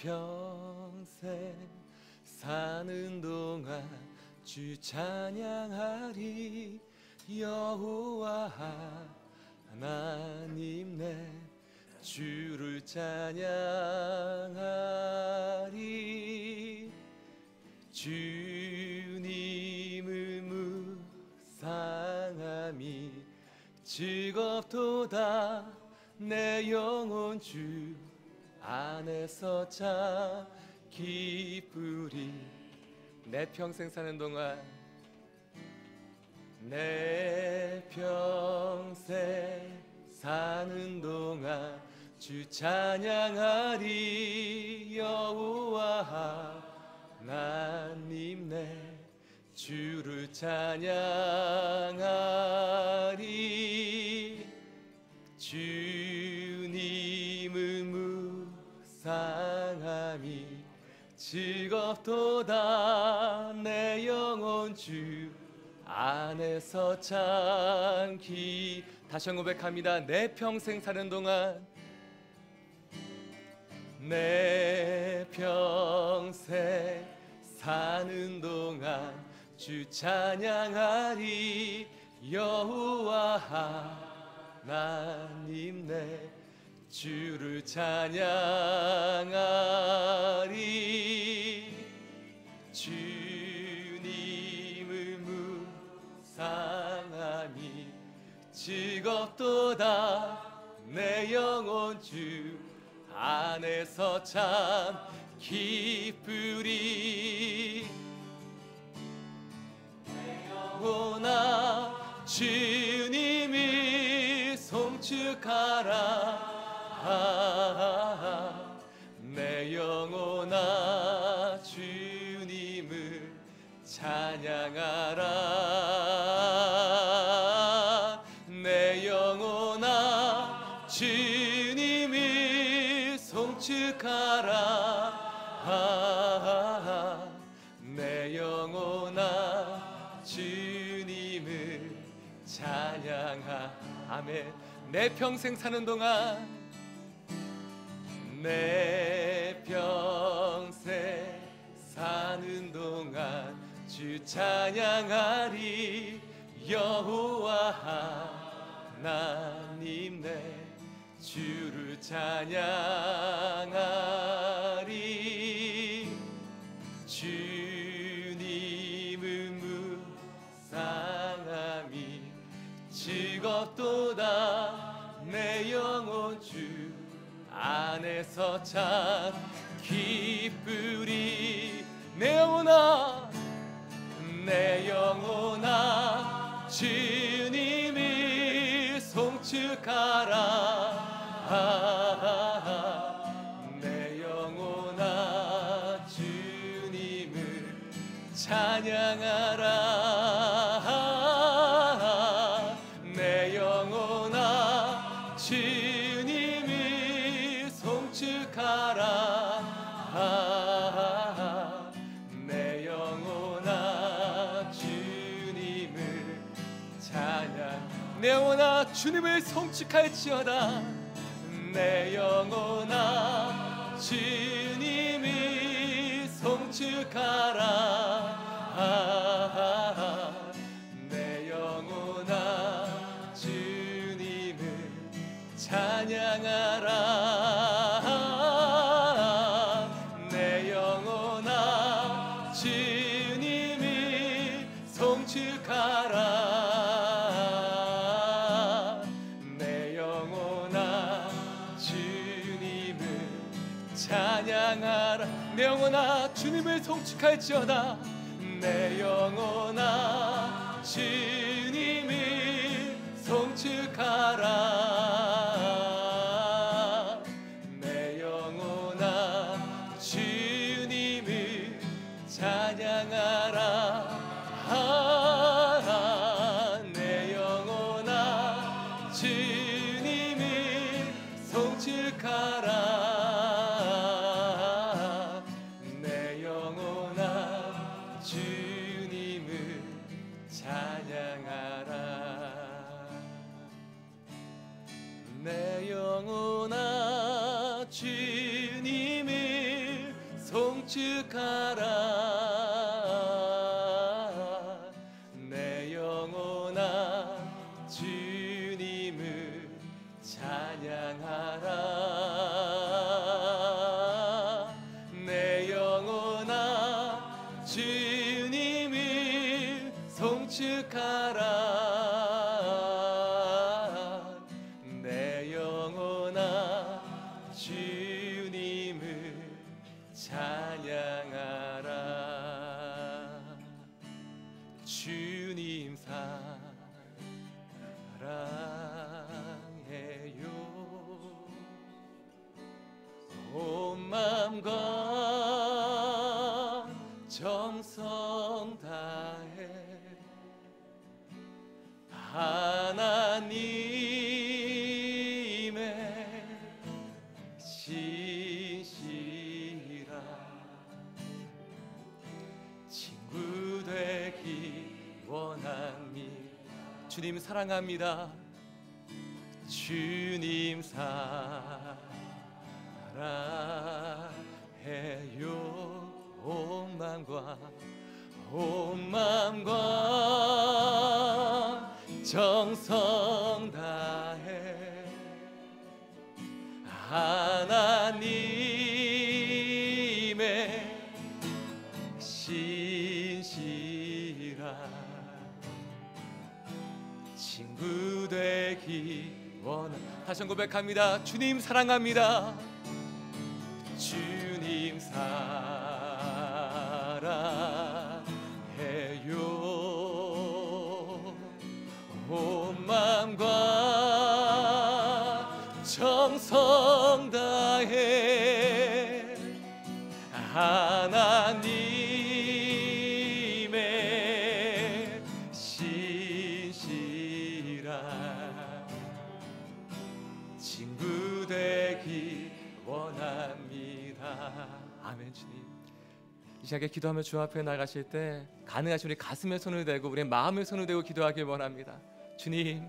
평생 사는 동안 주 찬양하리. 여호와 하나님 내 주를 찬양하리. 주님을 묵상함이 즐겁도다. 내 영혼 주 안에서 참 기쁘리. 내 평생 사는 동안, 내 평생 사는 동안 주 찬양하리. 여호와 하나님 내 주를 찬양하리. 주님을 묵상함이 즐겁도다. 내 영혼 주 안에서 참 다시 한 고백합니다. 내 평생 사는 동안, 내 평생 사는 동안 주 찬양하리. 여호와 하나님 내 주를 찬양하리. 주님을 묵상함이 즐겁도다. 내 영혼 주 안에서 참 기쁘리. 내 영혼아 주님을 송축하라. 내 영혼아 주님을 찬양하라. 내 영혼아 주님을 송축하라. 내 영혼아 주님을 아멘. 내 평생 사는 동안, 내 평생 사는 동안 주 찬양하리. 여호와 하나님 내 주를 찬양하리. 주님을 묵상함이 즐겁도다. 내 영혼 주 안에서 참 기쁘리. 내 영혼아, 내 영혼아 주님을 송축하라. 내 영혼아 주님을 찬양하라. 내 영혼아 주님을 송축하라. 내 영혼아 주님을 찬양. 내 영혼아 주님을 송축할지어다. 내 영혼아 주님을 송축하라. 내 영혼아 주님을 찬양하라. 내 영혼아 주님을 송축하라. 내 영혼아 주님을 찬양하라. 내 영혼아 주님을 송축할지어다. 내 영혼아 주님을 송축하라. 내 영혼아 주님을 찬양하라. 내 영혼아 주님을 송축하라. 내 영혼아 주님을 찬양하라. 내 영혼아 주님을 송축하라. 내 영혼아 주님을 찬양하라. 내 영혼아 주님을 송축하라. 내 영혼아 주님을 찬양하라. 주님 사랑해요. 온 마음과 정성 다해 하나님의 신실한 친구 되기 원합니다. 주님 사랑합니다. 주님 사랑해요. 온 마음과 정성 다해 하나님의 신실한 친구 되기 원합니다. 다시 한번 고백합니다. 주님 사랑합니다. 주님 사랑해요. 온 마음과 정성 다해 하나님의 신실한 친구 되기 원합니다. 아멘. 주님, 이 시간에 기도하며 주 앞에 나가실 때 가능하신 우리 가슴에 손을 대고 우리 마음에 손을 대고 기도하길 원합니다. 주님,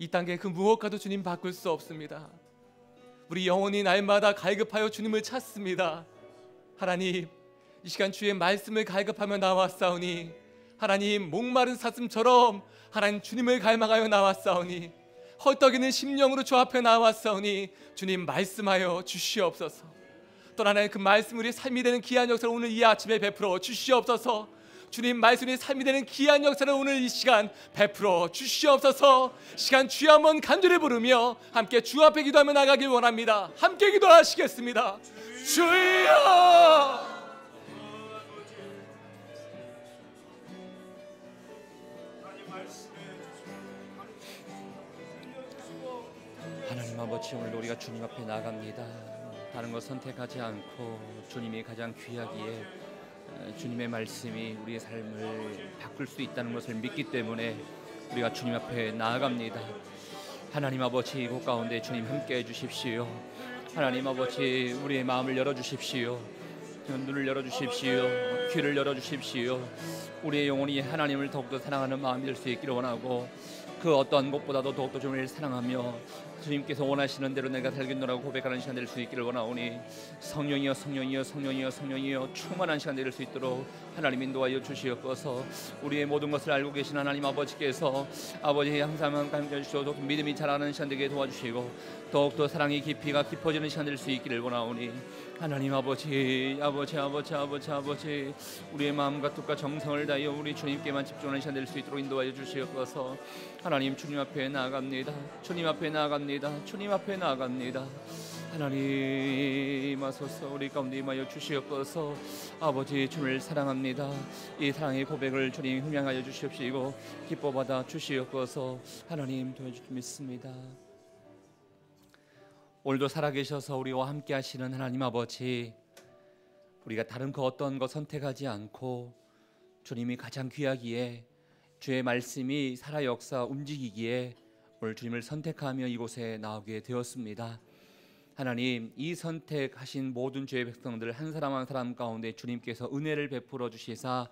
이 단계 그 무엇과도 주님 바꿀 수 없습니다. 우리 영혼이 날마다 갈급하여 주님을 찾습니다. 하나님, 이 시간 주의 말씀을 갈급하며 나왔사오니 하나님, 목마른 사슴처럼 하나님 주님을 갈망하여 나왔사오니 헐떡이는 심령으로 주 앞에 나왔사오니 주님 말씀하여 주시옵소서. 또 하나님, 그 말씀 우리 삶이 되는 귀한 역사를 오늘 이 아침에 베풀어 주시옵소서. 주님 말씀이 삶이 되는 귀한 역사를 오늘 이 시간 베풀어 주시옵소서. 시간 주여 한번 간절히 부르며 함께 주 앞에 기도하며 나가길 원합니다. 함께 기도하시겠습니다. 주여, 하나님 아버지, 오늘도 우리가 주님 앞에 나갑니다. 다른 것 선택하지 않고 주님이 가장 귀하기에 주님의 말씀이 우리의 삶을 바꿀 수 있다는 것을 믿기 때문에 우리가 주님 앞에 나아갑니다. 하나님 아버지, 이곳 가운데 주님 함께해 주십시오. 하나님 아버지, 우리의 마음을 열어주십시오. 눈을 열어주십시오. 귀를 열어주십시오. 우리의 영혼이 하나님을 더욱더 사랑하는 마음이 될 수 있기를 원하고, 그 어떠한 것보다도 더욱더 주님을 사랑하며 주님께서 원하시는 대로 내가 살겠노라고 고백하는 시간 될 수 있기를 원하오니, 성령이여 성령이여 성령이여 성령이여 충만한 시간 될 수 있도록 하나님 인도하여 주시옵소서. 우리의 모든 것을 알고 계신 하나님 아버지께서 아버지 항상 함께 해주시고 믿음이 자라는 시간 되게 도와주시고 더욱더 사랑의 깊이가 깊어지는 시간 될 수 있기를 원하오니, 하나님 아버지 우리의 마음과 뜻과 정성을 다하여 우리 주님께만 집중하는 시간 될 수 있도록 인도하여 주시옵소서. 하나님, 주님 앞에 나아갑니다. 주님 앞에 나아갑니다. 주님 앞에 나아갑니다. 하나님 하소서. 우리 가운데 임하여 주시옵소서. 아버지, 주님을 사랑합니다. 이 사랑의 고백을 주님 흠양하여 주시옵시고 기뻐 받아 주시옵소서. 하나님 도와주시 믿습니다. 오늘도 살아계셔서 우리와 함께 하시는 하나님 아버지, 우리가 다른 그 어떤 것 선택하지 않고 주님이 가장 귀하기에 주의 말씀이 살아 역사 움직이기에 오늘 주님을 선택하며 이곳에 나오게 되었습니다. 하나님, 이 선택하신 모든 주의 백성들 한 사람 한 사람 가운데 주님께서 은혜를 베풀어 주시사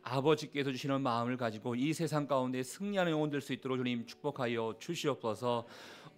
아버지께서 주시는 마음을 가지고 이 세상 가운데 승리하는 영혼 될 수 있도록 주님 축복하여 주시옵소서.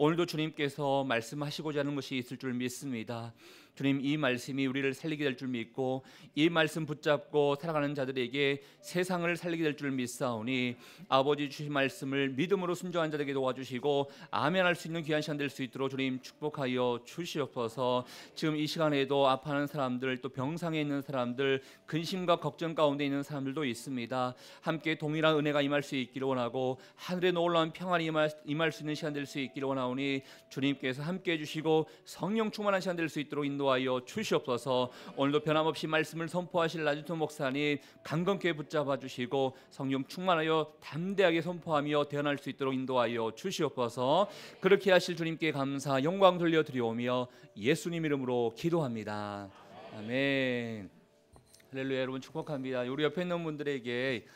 오늘도 주님께서 말씀하시고자 하는 것이 있을 줄 믿습니다. 주님, 이 말씀이 우리를 살리게 될 줄 믿고 이 말씀 붙잡고 살아가는 자들에게 세상을 살리게 될 줄 믿사오니 아버지 주신 말씀을 믿음으로 순종한 자들에게 도와주시고 아멘할 수 있는 귀한 시간 될 수 있도록 주님 축복하여 주시옵소서. 지금 이 시간에도 아파하는 사람들, 또 병상에 있는 사람들, 근심과 걱정 가운데 있는 사람들도 있습니다. 함께 동일한 은혜가 임할 수 있기를 원하고 하늘의 놀라운 평안이 임할 수 있는 시간 될 수 있기를 원하오니 주님께서 함께 해주시고 성령 충만한 시간 될 수 있도록 인도하여 주시옵소서. 오늘도 변함없이 말씀을 선포하실 라지토 목사님 강건케 붙잡아 주시고 성령 충만하여 담대하게 선포하며 대언할 수 있도록 인도하여 주시옵소서. 그렇게 하실 주님께 감사 영광 돌려드리오며 예수님 이름으로 기도합니다. 아멘. 할렐루야. 여러분 축복합니다. 우리 옆에 있는 분들에게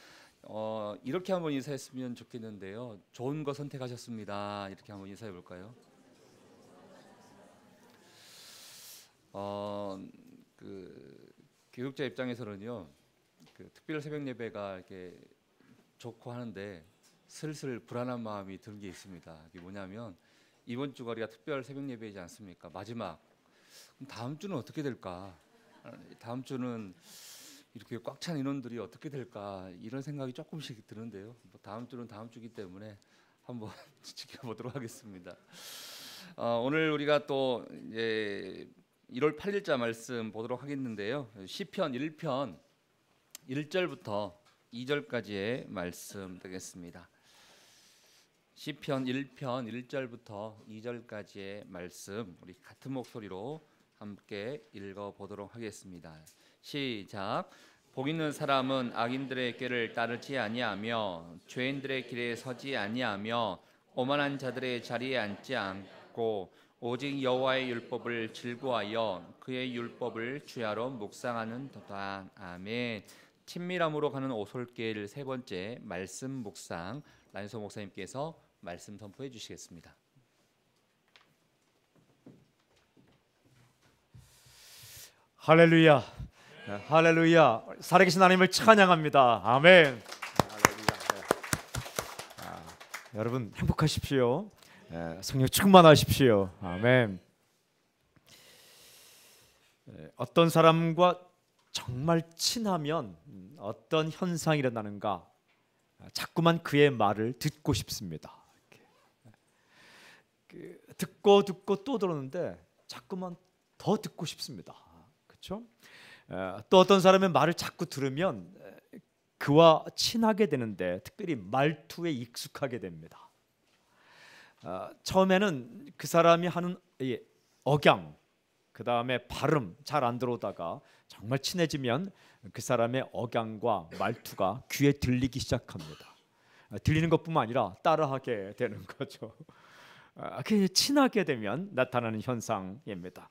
이렇게 한번 인사했으면 좋겠는데요. 좋은 거 선택하셨습니다. 이렇게 한번 인사해 볼까요? 교육자 입장에서는요, 특별 새벽 예배가 이렇게 좋고 하는데 슬슬 불안한 마음이 드는 게 있습니다. 이게 뭐냐면 이번 주가 우리가 특별 새벽 예배이지 않습니까? 마지막. 그럼 다음 주는 어떻게 될까? 다음 주는 이렇게 꽉 찬 인원들이 어떻게 될까? 이런 생각이 조금씩 드는데요. 다음 주는 다음 주기 때문에 한번 지켜보도록 하겠습니다. 오늘 우리가 또 이제 1월 8일자 말씀 보도록 하겠는데요. 시편 1편 1절부터 2절까지의 말씀 되겠습니다. 시편 1편 1절부터 2절까지의 말씀 우리 같은 목소리로 함께 읽어보도록 하겠습니다. 시작. 복 있는 사람은 악인들의 꾀를 따르지 아니하며 죄인들의 길에 서지 아니하며 오만한 자들의 자리에 앉지 않고 오직 여호와의 율법을 즐거워하여 그의 율법을 주야로 묵상하는도다. 아멘. 친밀함으로 가는 오솔길 세 번째 말씀 묵상 란소 목사님께서 말씀 선포해 주시겠습니다. 할렐루야, 할렐루야. 살아계신 하나님을 찬양합니다. 아멘. 여러분 행복하십시오. 성령 충만하십시오. 아멘. 어떤 사람과 정말 친하면 어떤 현상이 일어나는가? 자꾸만 그의 말을 듣고 싶습니다. 듣고 또 들었는데 자꾸만 더 듣고 싶습니다. 그렇죠? 또 어떤 사람의 말을 자꾸 들으면 그와 친하게 되는데 특별히 말투에 익숙하게 됩니다. 처음에는 그 사람이 하는 억양, 그 다음에 발음 잘 안 들어오다가 정말 친해지면 그 사람의 억양과 말투가 귀에 들리기 시작합니다. 들리는 것뿐만 아니라 따라하게 되는 거죠. 그게 친하게 되면 나타나는 현상입니다.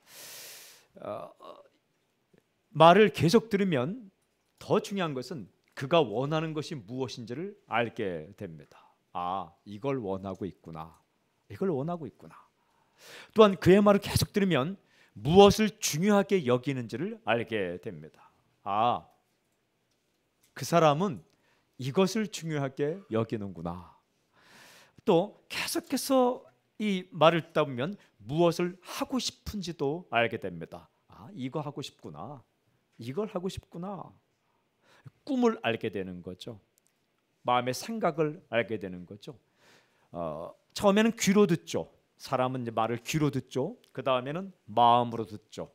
말을 계속 들으면 더 중요한 것은 그가 원하는 것이 무엇인지를 알게 됩니다. 아, 이걸 원하고 있구나. 이걸 원하고 있구나. 또한 그의 말을 계속 들으면 무엇을 중요하게 여기는지를 알게 됩니다. 아, 그 사람은 이것을 중요하게 여기는구나. 또 계속해서 이 말을 듣다 보면 무엇을 하고 싶은지도 알게 됩니다. 아, 이거 하고 싶구나. 이걸 하고 싶구나. 꿈을 알게 되는 거죠. 마음의 생각을 알게 되는 거죠. 처음에는 귀로 듣죠. 사람은 이제 말을 귀로 듣죠. 그 다음에는 마음으로 듣죠.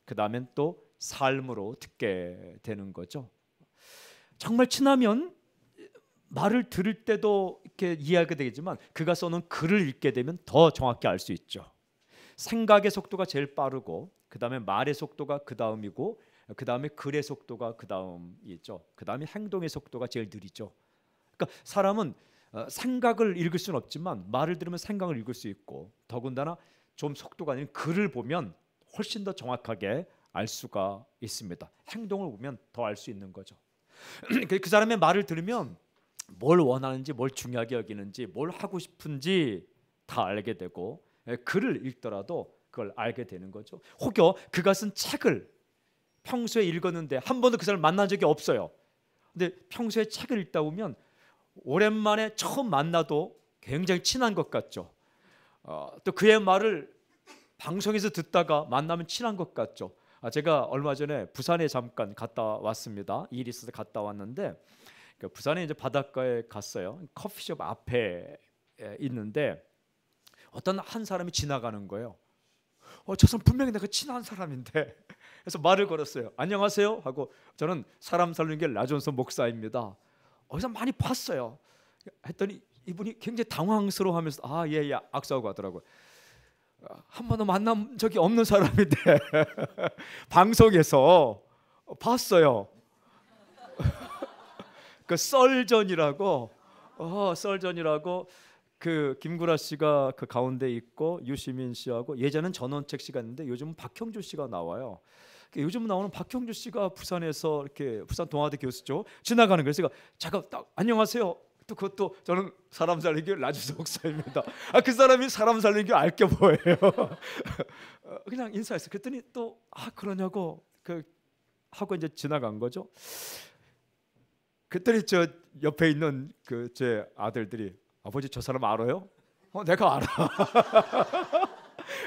그 다음엔 또 삶으로 듣게 되는 거죠. 정말 친하면 말을 들을 때도 이렇게 이해하게 되겠지만 그가 써놓은 글을 읽게 되면 더 정확히 알 수 있죠. 생각의 속도가 제일 빠르고 그 다음에 말의 속도가 그 다음이고 그 다음에 글의 속도가 그 다음이죠. 그 다음에 행동의 속도가 제일 느리죠. 그러니까 사람은 생각을 읽을 수는 없지만 말을 들으면 생각을 읽을 수 있고 더군다나 좀 속도가 아닌 글을 보면 훨씬 더 정확하게 알 수가 있습니다. 행동을 보면 더 알 수 있는 거죠. 그 사람의 말을 들으면 뭘 원하는지, 뭘 중요하게 여기는지, 뭘 하고 싶은지 다 알게 되고 글을 읽더라도 그걸 알게 되는 거죠. 혹여 그가 쓴 책을 평소에 읽었는데 한 번도 그 사람을 만난 적이 없어요. 근데 평소에 책을 읽다 보면 오랜만에 처음 만나도 굉장히 친한 것 같죠. 또 그의 말을 방송에서 듣다가 만나면 친한 것 같죠. 제가 얼마 전에 부산에 잠깐 갔다 왔습니다. 일이 있어서 갔다 왔는데 부산에 이제 바닷가에 갔어요. 커피숍 앞에 있는데 어떤 한 사람이 지나가는 거예요. 저 사람 분명히 내가 친한 사람인데 그래서 말을 걸었어요. 안녕하세요 하고 저는 사람 살리는 게 라존선 목사입니다. 어디서 많이 봤어요. 했더니 이분이 굉장히 당황스러워하면서 예 악수하고 하더라고요. 한 번도 만난 적이 없는 사람인데 방송에서 봤어요. 그 썰전이라고 그 김구라 씨가 그 가운데 있고 유시민 씨하고 예전엔 전원책 씨가 있는데 요즘은 박형주 씨가 나와요. 요즘 나오는 박형주 씨가 부산에서 이렇게 부산 동아대 교수죠. 지나가는 거예요. 제가 잠깐 딱 안녕하세요. 또 그것도 저는 사람 살리기 라주석 목사입니다. 그 사람이 사람 살리기 알게 뭐예요. 그냥 인사했어요. 그랬더니 또 그러냐고 하고 이제 지나간 거죠. 그랬더니 저 옆에 있는 그 제 아들들이 아버지 저 사람 알아요? 내가 알아.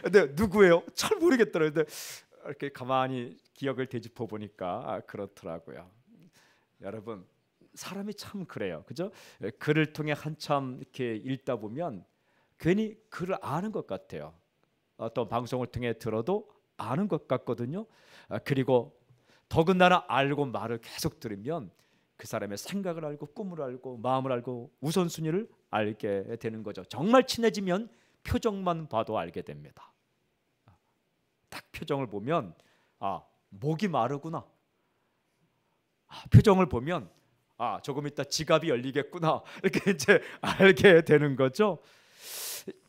근데 누구예요? 잘 모르겠더라고요. 근데 이렇게 가만히 기억을 되짚어 보니까 그렇더라고요. 여러분 사람이 참 그래요, 그죠? 글을 통해 한참 이렇게 읽다 보면 괜히 글을 아는 것 같아요. 어떤 방송을 통해 들어도 아는 것 같거든요. 그리고 더군다나 알고 말을 계속 들으면 그 사람의 생각을 알고 꿈을 알고 마음을 알고 우선순위를 알게 되는 거죠. 정말 친해지면 표정만 봐도 알게 됩니다. 딱 표정을 보면 목이 마르구나. 표정을 보면 조금 있다 지갑이 열리겠구나 이렇게 이제 알게 되는 거죠.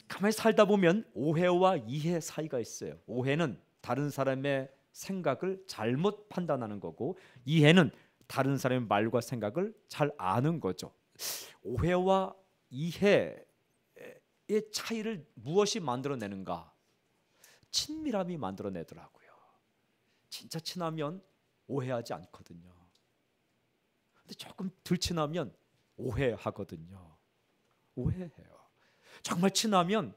가만히 살다 보면 오해와 이해 사이가 있어요. 오해는 다른 사람의 생각을 잘못 판단하는 거고 이해는 다른 사람의 말과 생각을 잘 아는 거죠. 오해와 이해의 차이를 무엇이 만들어내는가? 친밀함이 만들어내더라고요. 진짜 친하면 오해하지 않거든요. 근데 조금 덜 친하면 오해하거든요. 오해해요. 정말 친하면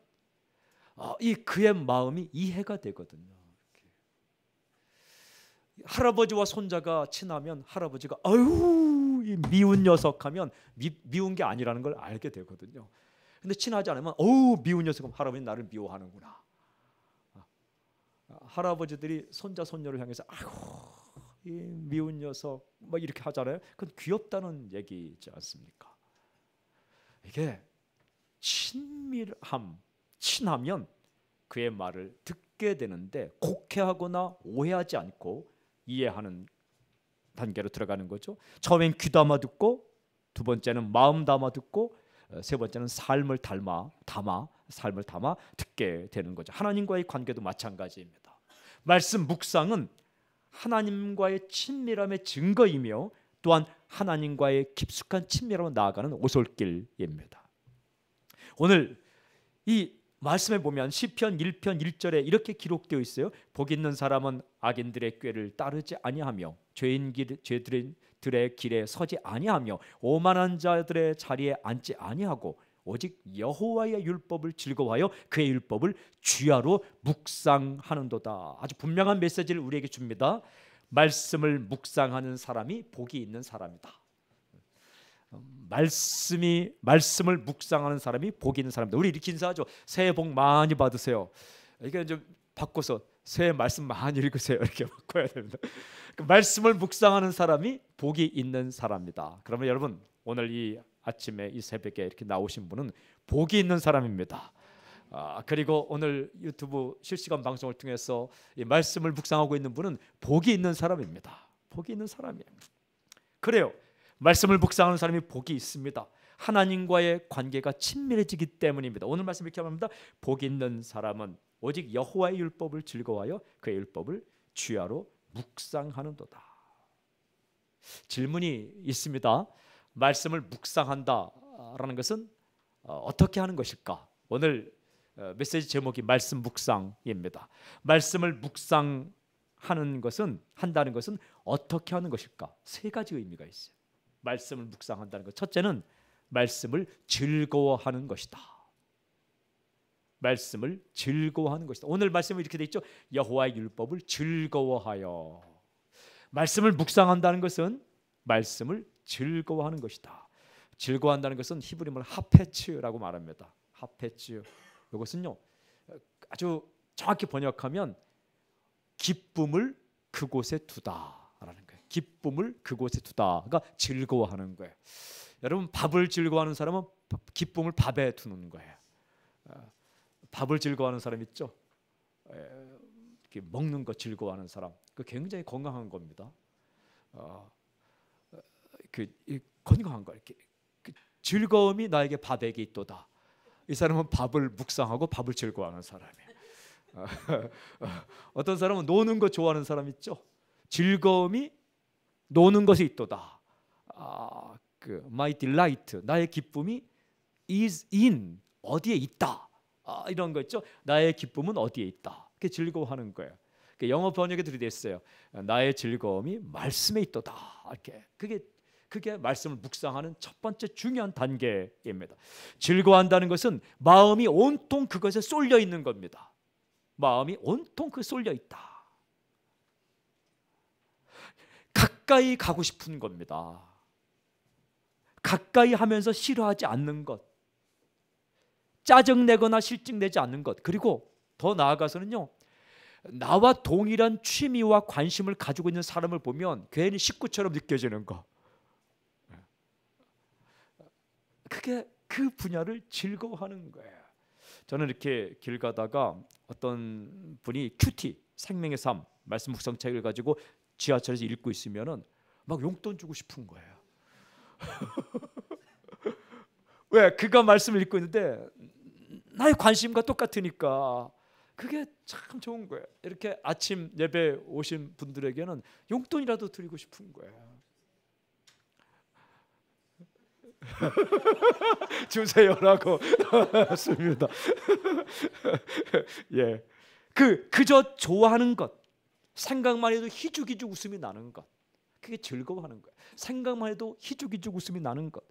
그의 마음이 이해가 되거든요. 할아버지와 손자가 친하면 할아버지가 아유 이 미운 녀석 하면 미운 게 아니라는 걸 알게 되거든요. 근데 친하지 않으면 미운 녀석 하면 할아버지 나를 미워하는구나. 할아버지들이 손자 손녀를 향해서 아이고 이 미운 녀석 막 이렇게 하잖아요. 그건 귀엽다는 얘기지 않습니까? 이게 친하면 그의 말을 듣게 되는데 곡해하거나 오해하지 않고 이해하는 단계로 들어가는 거죠. 처음엔 귀 담아 듣고 두 번째는 마음 담아 듣고 세 번째는 삶을 담아 듣게 되는 거죠. 하나님과의 관계도 마찬가지입니다. 말씀 묵상은 하나님과의 친밀함의 증거이며 또한 하나님과의 깊숙한 친밀함으로 나아가는 오솔길입니다. 오늘 이 말씀에 보면 시편 1편 1절에 이렇게 기록되어 있어요. 복 있는 사람은 악인들의 꾀를 따르지 아니하며 죄들의 길에 서지 아니하며 오만한 자들의 자리에 앉지 아니하고 오직 여호와의 율법을 즐거워하여 그의 율법을 주야로 묵상하는도다. 아주 분명한 메시지를 우리에게 줍니다. 말씀을 묵상하는 사람이 복이 있는 사람이다. 말씀을 묵상하는 사람이 복이 있는 사람이다. 우리 이렇게 인사하죠. 새해 복 많이 받으세요. 이게 좀 바꿔서 새해 말씀 많이 읽으세요. 이렇게 바꿔야 됩니다. 말씀을 묵상하는 사람이 복이 있는 사람이다. 그러면 여러분 오늘 이 아침에 이 새벽에 이렇게 나오신 분은 복이 있는 사람입니다. 그리고 오늘 유튜브 실시간 방송을 통해서 이 말씀을 묵상하고 있는 분은 복이 있는 사람입니다. 복이 있는 사람이에요. 그래요. 말씀을 묵상하는 사람이 복이 있습니다. 하나님과의 관계가 친밀해지기 때문입니다. 오늘 말씀 이렇게 합니다. 복 있는 사람은 오직 여호와의 율법을 즐거워하여 그의 율법을 주야로 묵상하는도다. 질문이 있습니다. 말씀을 묵상한다라는 것은 어떻게 하는 것일까? 오늘 메시지 제목이 말씀 묵상입니다. 말씀을 묵상하는 것은 한다는 것은 어떻게 하는 것일까? 세 가지 의미가 있어요. 말씀을 묵상한다는 것. 첫째는 말씀을 즐거워하는 것이다. 말씀을 즐거워하는 것이다. 오늘 말씀은 이렇게 돼 있죠. 여호와의 율법을 즐거워하여. 말씀을 묵상한다는 것은 말씀을 즐거워하는 것이다. 즐거워한다는 것은 히브리말 하페츠라고 말합니다. 하페츠. 이것은요 아주 정확히 번역하면 기쁨을 그곳에 두다라는 거예요. 기쁨을 그곳에 두다가 즐거워하는 거예요. 여러분 밥을 즐거워하는 사람은 기쁨을 밥에 두는 거예요. 밥을 즐거워하는 사람 있죠. 이렇게 먹는 거 즐거워하는 사람, 그 굉장히 건강한 겁니다. 건강한 거 이렇게 그 즐거움이 나에게 밥에게 있도다. 이 사람은 밥을 묵상하고 밥을 즐거워하는 사람이에요. 어떤 사람은 노는 거 좋아하는 사람 있죠. 즐거움이 노는 것이 있도다. My delight, 나의 기쁨이 is in, 어디에 있다. 이런 거 있죠. 나의 기쁨은 어디에 있다. 그게 즐거워하는 거예요. 영어 번역에 들이댔어요. 나의 즐거움이 말씀에 있도다. 이렇게 그게 말씀을 묵상하는 첫 번째 중요한 단계입니다. 즐거워한다는 것은 마음이 온통 그것에 쏠려 있는 겁니다. 마음이 온통 그 쏠려 있다. 가까이 가고 싶은 겁니다. 가까이 하면서 싫어하지 않는 것, 짜증내거나 실증내지 않는 것, 그리고 더 나아가서는요, 나와 동일한 취미와 관심을 가지고 있는 사람을 보면 괜히 식구처럼 느껴지는 것, 그게 그 분야를 즐거워하는 거예요. 저는 이렇게 길 가다가 어떤 분이 큐티, 생명의 삶 말씀 묵상 책을 가지고 지하철에서 읽고 있으면은 막 용돈 주고 싶은 거예요. 왜? 그가 말씀을 읽고 있는데 나의 관심과 똑같으니까 그게 참 좋은 거예요. 이렇게 아침 예배 오신 분들에게는 용돈이라도 드리고 싶은 거예요. 주세요라고 했습니다. 예, 그저 좋아하는 것, 생각만 해도 희죽희죽 웃음이 나는 것, 그게 즐거워하는 거예요. 생각만 해도 희죽희죽 웃음이 나는 것,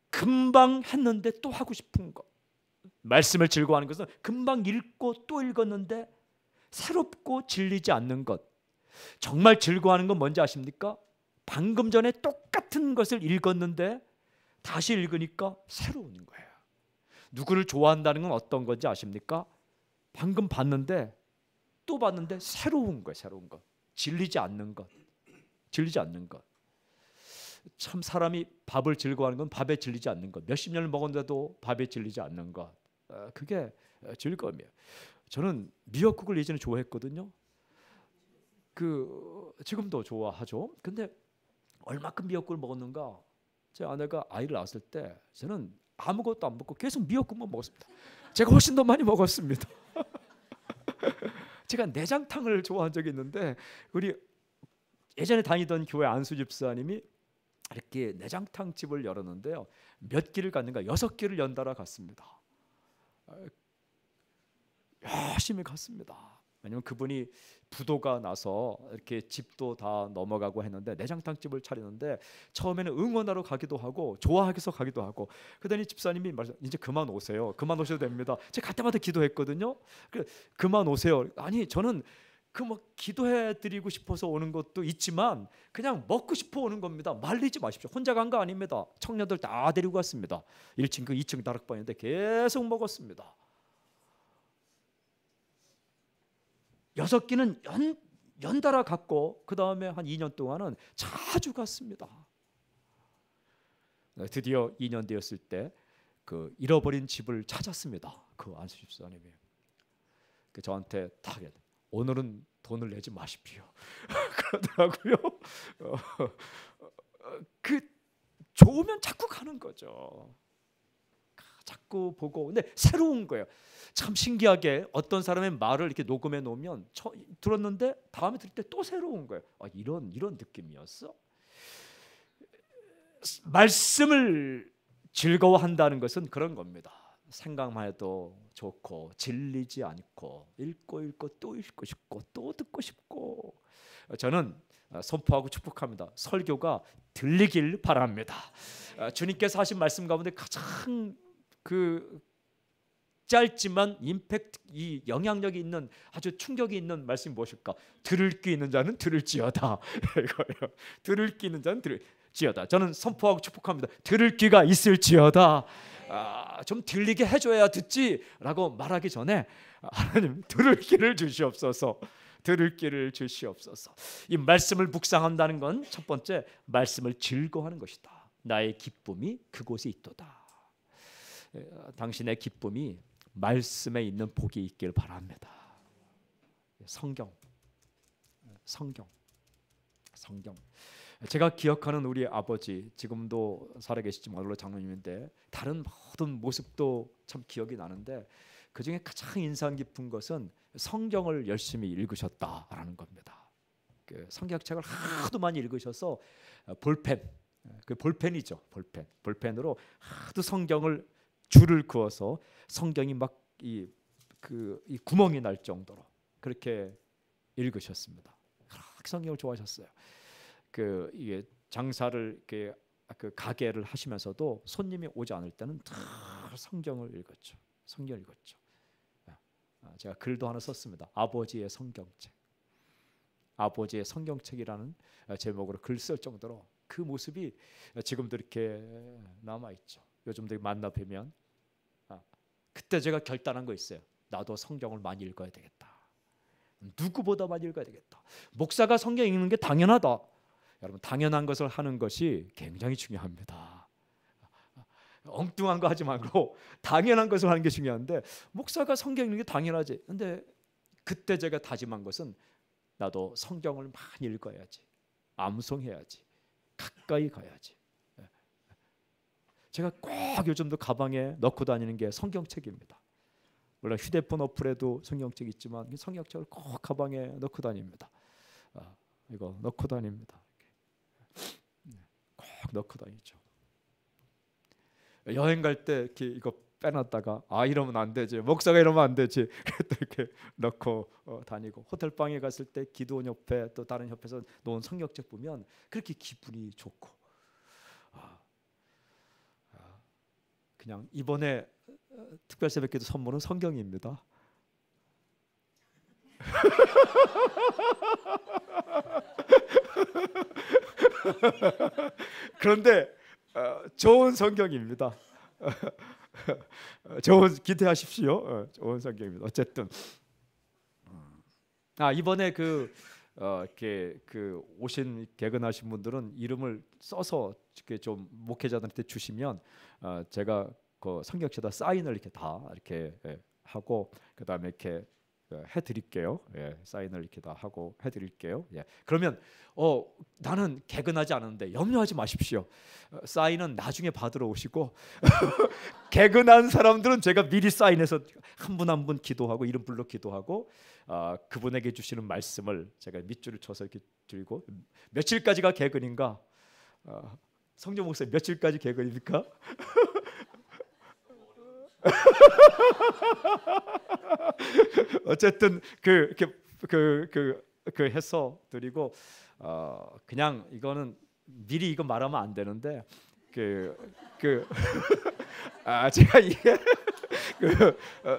금방 했는데 또 하고 싶은 것. 말씀을 즐거워하는 것은 금방 읽고 또 읽었는데 새롭고 질리지 않는 것. 정말 즐거워하는 건 뭔지 아십니까? 방금 전에 똑같은 것을 읽었는데 다시 읽으니까 새로운 거예요. 누구를 좋아한다는 건 어떤 건지 아십니까? 방금 봤는데 또 봤는데 새로운 거예요. 새로운 것. 질리지 않는 것. 질리지 않는 것. 참 사람이 밥을 즐거워하는 건 밥에 질리지 않는 것. 몇십 년을 먹었는데도 밥에 질리지 않는 것. 그게 즐거움이에요. 저는 미역국을 예전에 좋아했거든요. 지금도 좋아하죠. 근데 얼마큼 미역국을 먹었는가? 제 아내가 아이를 낳았을 때 저는 아무것도 안 먹고 계속 미역국만 먹었습니다. 제가 훨씬 더 많이 먹었습니다. 제가 내장탕을 좋아한 적이 있는데 우리 예전에 다니던 교회 안수 집사님이 이렇게 내장탕 집을 열었는데요. 몇 끼를 갔는가? 6끼를 연달아 갔습니다. 열심히 갔습니다. 왜냐면 그분이 부도가 나서 이렇게 집도 다 넘어가고 했는데 내장탕 집을 차리는데 처음에는 응원하러 가기도 하고 좋아해서 가기도 하고, 그러더니 집사님이 이제 그만 오세요. 그만 오셔도 됩니다. 제가 갈 때마다 기도했거든요. 그만 오세요. 아니 저는 기도해드리고 싶어서 오는 것도 있지만 그냥 먹고 싶어 오는 겁니다. 말리지 마십시오. 혼자 간 거 아닙니다. 청년들 다 데리고 갔습니다. 1층 2층 다락방인데 계속 먹었습니다. 6끼는 연달아 갔고 그 다음에 한 2년 동안은 자주 갔습니다. 드디어 2년 되었을 때 그 잃어버린 집을 찾았습니다. 그 안수 집사님이 저한테 딱 오늘은 돈을 내지 마십시오. 그러더라고요. 좋으면 자꾸 가는 거죠. 자꾸 보고. 근데 새로운 거예요. 참 신기하게 어떤 사람의 말을 이렇게 녹음해 놓으면 들었는데 다음에 들을 때 또 새로운 거예요. 이런 느낌이었어. 말씀을 즐거워한다는 것은 그런 겁니다. 생각만 해도 좋고 질리지 않고 읽고 또 읽고 싶고 또 듣고 싶고. 저는 선포하고 축복합니다. 설교가 들리길 바랍니다. 주님께서 하신 말씀 가운데 가장 짧지만 임팩트, 이 영향력이 있는 아주 충격이 있는 말씀이 무엇일까? 들을 귀 있는 자는 들을지어다. 이거예요. 들을 귀 있는 자는 들을지어다. 저는 선포하고 축복합니다. 들을 귀가 있을지어다. 좀 들리게 해줘야 듣지라고 말하기 전에 하나님 들을 귀를 주시옵소서. 들을 귀를 주시옵소서. 이 말씀을 묵상한다는 건 첫 번째 말씀을 즐거워하는 것이다. 나의 기쁨이 그곳에 있도다. 당신의 기쁨이 말씀에 있는 복이 있길 바랍니다. 성경. 제가 기억하는 우리 아버지, 지금도 살아계시지만 원래 장로님인데 다른 모든 모습도 참 기억이 나는데 그 중에 가장 인상 깊은 것은 성경을 열심히 읽으셨다라는 겁니다. 그 성경책을 하도 많이 읽으셔서 볼펜, 그 볼펜이죠, 볼펜으로 하도 성경을 줄을 그어서 성경이 막 이 구멍이 날 정도로 그렇게 읽으셨습니다. 그렇게 성경을 좋아하셨어요. 이게 장사를 이렇게 그 가게를 하시면서도 손님이 오지 않을 때는 다 성경을 읽었죠. 제가 글도 하나 썼습니다. 아버지의 성경책. 아버지의 성경책이라는 제목으로 글 쓸 정도로 그 모습이 지금도 이렇게 남아 있죠. 요즘도 만나 뵈면 그때 제가 결단한 거 있어요. 나도 성경을 많이 읽어야 되겠다. 누구보다 많이 읽어야 되겠다. 목사가 성경 읽는 게 당연하다. 여러분, 당연한 것을 하는 것이 굉장히 중요합니다. 엉뚱한 거 하지 말고 당연한 것을 하는 게 중요한데, 목사가 성경 읽는 게 당연하지. 근데 그때 제가 다짐한 것은 나도 성경을 많이 읽어야지, 암송해야지, 가까이 가야지. 제가 꼭 요즘도 가방에 넣고 다니는 게 성경책입니다. 물론 휴대폰 어플에도 성경책 있지만 성경책을 꼭 가방에 넣고 다닙니다. 이거 넣고 다닙니다. 꼭 넣고 다니죠. 여행 갈 때 이렇게 이거 빼놨다가 이러면 안 되지, 목사가 이러면 안 되지, 또 이렇게 넣고 다니고, 호텔 방에 갔을 때 기도원 옆에 또 다른 옆에서 놓은 성경책 보면 그렇게 기분이 좋고. 그냥 이번에 특별 새벽기도 선물은 성경입니다. 그런데 좋은 성경입니다. 좋은, 기대하십시오. 좋은 성경입니다. 어쨌든 이번에 이렇게 오신 개근하신 분들은 이름을 써서 이렇게 좀 목회자들한테 주시면 제가 그 성경책에다 사인을 이렇게 다 이렇게 하고, 그다음에 이렇게 해드릴게요. 사인을 이렇게 다 하고 해드릴게요. 그러면 나는 개근하지 않았는데 염려하지 마십시오. 사인은 나중에 받으러 오시고 개근한 사람들은 제가 미리 사인해서 한 분 한 분 기도하고 이름 불러 기도하고 그분에게 주시는 말씀을 제가 밑줄을 쳐서 이렇게 드리고. 며칠까지가 개근인가? 성령 목사 며칠까지 개근입니까? 어쨌든 해서 드리고, 그냥 이거는 미리 이거 말하면 안 되는데 제가 이게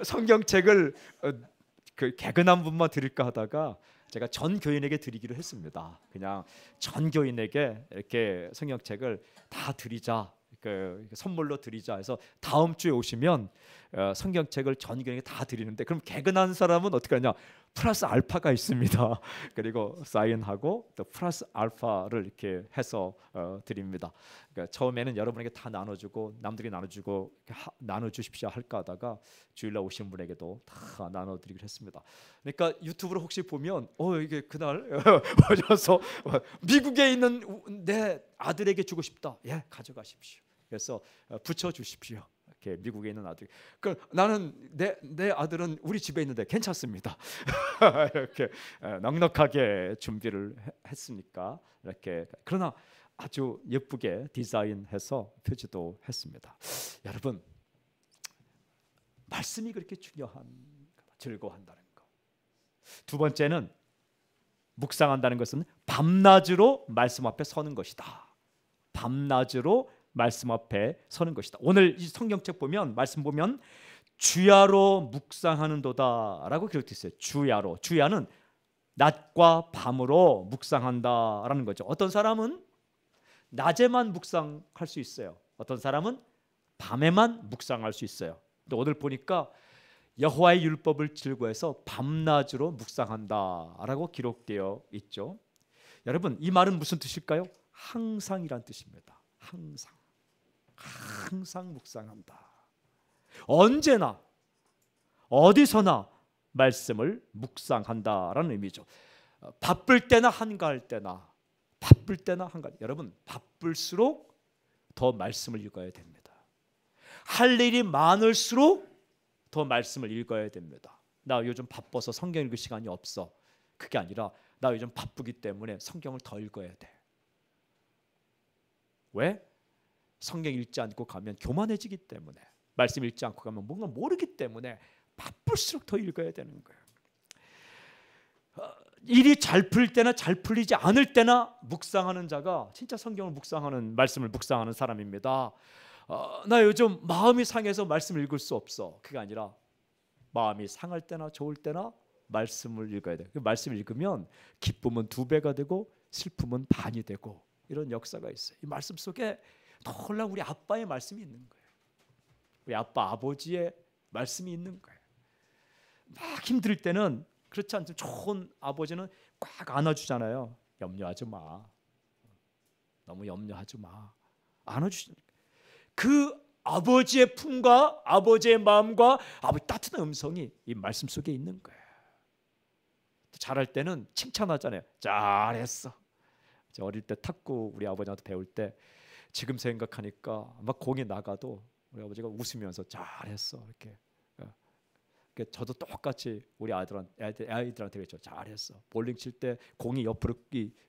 성경책을 개근한 분만 드릴까 하다가 제가 전 교인에게 드리기로 했습니다. 그냥 전 교인에게 이렇게 성경책을 다 드리자, 선물로 드리자 해서 다음 주에 오시면 성경책을 전 교인에게 다 드리는데, 그럼 개근한 사람은 어떻게 하냐? 플러스 알파가 있습니다. 그리고 사인하고 또 플러스 알파를 이렇게 해서 드립니다. 그러니까 처음에는 여러분에게 다 나눠주고 남들에게 나눠주십시오 할까 하다가 주일날 오신 분에게도 다 나눠드리기로 했습니다. 그러니까 유튜브로 혹시 보면 이게 그날 오셔서 미국에 있는 내 아들에게 주고 싶다. 가져가십시오. 그래서 붙여주십시오. 이렇게 미국에 있는 아들. 나는 내 아들은 우리 집에 있는데 괜찮습니다. 이렇게 넉넉하게 준비를 했으니까 이렇게. 그러나 아주 예쁘게 디자인해서 표지도 했습니다. 여러분, 말씀이 그렇게 중요한, 즐거워한다는 거. 두 번째는 묵상한다는 것은 밤낮으로 말씀 앞에 서는 것이다. 밤낮으로 말씀 앞에 서는 것이다. 오늘 이 성경책 보면, 말씀 보면 주야로 묵상하는도다라고 기록되어 있어요. 주야로. 주야는 낮과 밤으로 묵상한다라는 거죠. 어떤 사람은 낮에만 묵상할 수 있어요. 어떤 사람은 밤에만 묵상할 수 있어요. 또 오늘 보니까 여호와의 율법을 즐거워해서 밤낮으로 묵상한다라고 기록되어 있죠. 여러분, 이 말은 무슨 뜻일까요? 항상이란 뜻입니다. 항상 묵상한다. 언제나 어디서나 말씀을 묵상한다라는 의미죠. 바쁠 때나 한가할 때나, 여러분, 바쁠수록 더 말씀을 읽어야 됩니다. 할 일이 많을수록 더 말씀을 읽어야 됩니다. 나 요즘 바빠서 성경 읽을 시간이 없어. 그게 아니라 나 요즘 바쁘기 때문에 성경을 더 읽어야 돼. 왜? 성경 읽지 않고 가면 교만해지기 때문에, 말씀 읽지 않고 가면 뭔가 모르기 때문에 바쁠수록 더 읽어야 되는 거예요. 일이 잘 풀 때나 잘 풀리지 않을 때나 묵상하는 자가 진짜 성경을 묵상하는, 말씀을 묵상하는 사람입니다. 나 요즘 마음이 상해서 말씀을 읽을 수 없어. 그게 아니라 마음이 상할 때나 좋을 때나 말씀을 읽어야 돼. 그 말씀을 읽으면 기쁨은 2배가 되고 슬픔은 반이 되고, 이런 역사가 있어요. 이 말씀 속에 놀라운 우리 아빠의 말씀이 있는 거예요. 우리 아빠, 아버지의 말씀이 있는 거예요. 막 힘들 때는, 그렇지 않죠, 좋은 아버지는 꽉 안아주잖아요. 염려하지 마. 너무 염려하지 마. 안아주시니까 그 아버지의 품과 아버지의 마음과 아버지 따뜻한 음성이 이 말씀 속에 있는 거예요. 잘할 때는 칭찬하잖아요. 잘했어. 어릴 때 탁구 우리 아버지한테 배울 때, 지금 생각하니까 막 공이 나가도 우리 아버지가 웃으면서 잘했어 이렇게. 저도 똑같이 우리 아이들한테 그랬죠. 잘했어. 볼링 칠 때 공이 옆으로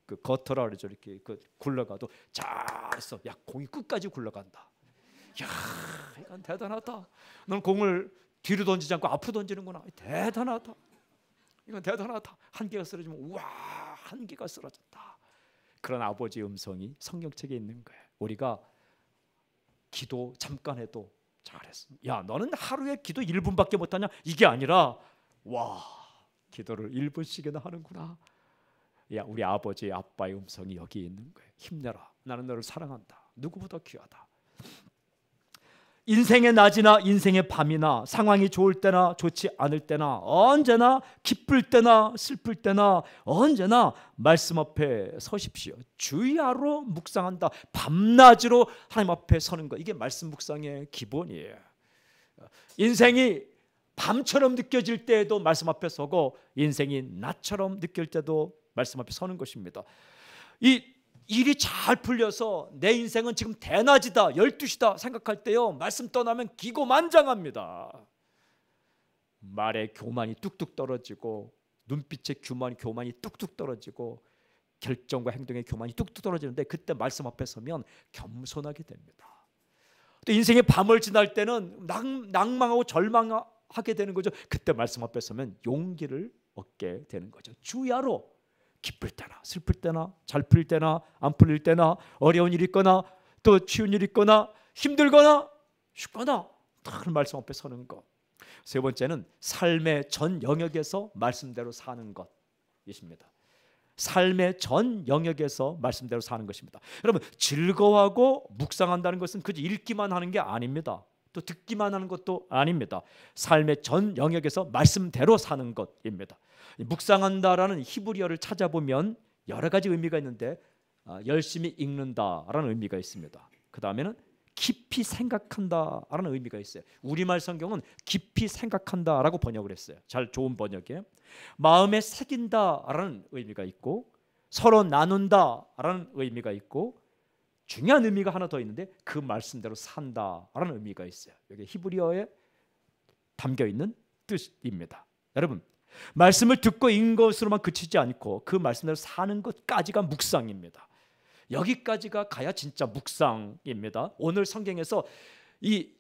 그 거터라 그러죠. 이렇게 굴러가도 잘했어. 야, 공이 끝까지 굴러간다. 야, 이건 대단하다. 넌 공을 뒤로 던지지 않고 앞으로 던지는구나. 대단하다. 이건 대단하다. 한 개가 쓰러지면 우와, 한 개가 쓰러졌다. 그런 아버지의 음성이 성경책에 있는 거예요. 우리가 기도 잠깐 해도 잘했어. 야, 너는 하루에 기도 1분밖에 못하냐? 이게 아니라 와, 기도를 1분씩이나 하는구나. 야, 우리 아버지, 아빠의 음성이 여기 있는 거예요. 힘내라. 나는 너를 사랑한다. 누구보다 귀하다. 인생의 낮이나 인생의 밤이나 상황이 좋을 때나 좋지 않을 때나 언제나 기쁠 때나 슬플 때나 언제나 말씀 앞에 서십시오. 주야로 묵상한다. 밤낮으로 하나님 앞에 서는 것, 이게 말씀 묵상의 기본이에요. 인생이 밤처럼 느껴질 때에도 말씀 앞에 서고, 인생이 낮처럼 느낄 때도 말씀 앞에 서는 것입니다. 이 일이 잘 풀려서 내 인생은 지금 대낮이다, 12시다 생각할 때요, 말씀 떠나면 기고만장합니다. 말에 교만이 뚝뚝 떨어지고, 눈빛에 교만이 뚝뚝 떨어지고, 결정과 행동의 교만이 뚝뚝 떨어지는데, 그때 말씀 앞에 서면 겸손하게 됩니다. 또 인생의 밤을 지날 때는 낭망하고 절망하게 되는 거죠. 그때 말씀 앞에 서면 용기를 얻게 되는 거죠. 주야로 기쁠 때나 슬플 때나 잘 풀릴 때나 안 풀릴 때나 어려운 일이 있거나 또 쉬운 일이 있거나 힘들거나 쉽거나 다 말씀 앞에 서는 것. 세 번째는 삶의 전 영역에서 말씀대로 사는 것이십니다. 삶의 전 영역에서 말씀대로 사는 것입니다. 여러분, 즐거워하고 묵상한다는 것은 그저 읽기만 하는 게 아닙니다. 또 듣기만 하는 것도 아닙니다. 삶의 전 영역에서 말씀대로 사는 것입니다. 묵상한다라는 히브리어를 찾아보면 여러 가지 의미가 있는데, 열심히 읽는다라는 의미가 있습니다. 그 다음에는 깊이 생각한다라는 의미가 있어요. 우리말 성경은 깊이 생각한다라고 번역을 했어요. 잘 좋은 번역이에요. 마음에 새긴다라는 의미가 있고, 서로 나눈다라는 의미가 있고, 중요한 의미가 하나 더 있는데 그 말씀대로 산다라는 의미가 있어요. 여기 히브리어에 담겨 있는 뜻입니다. 여러분, 말씀을 듣고 읽는 것으로만 그치지 않고 그 말씀대로 사는 것까지가 묵상입니다. 여기까지가 가야 진짜 묵상입니다. 오늘 성경에서 이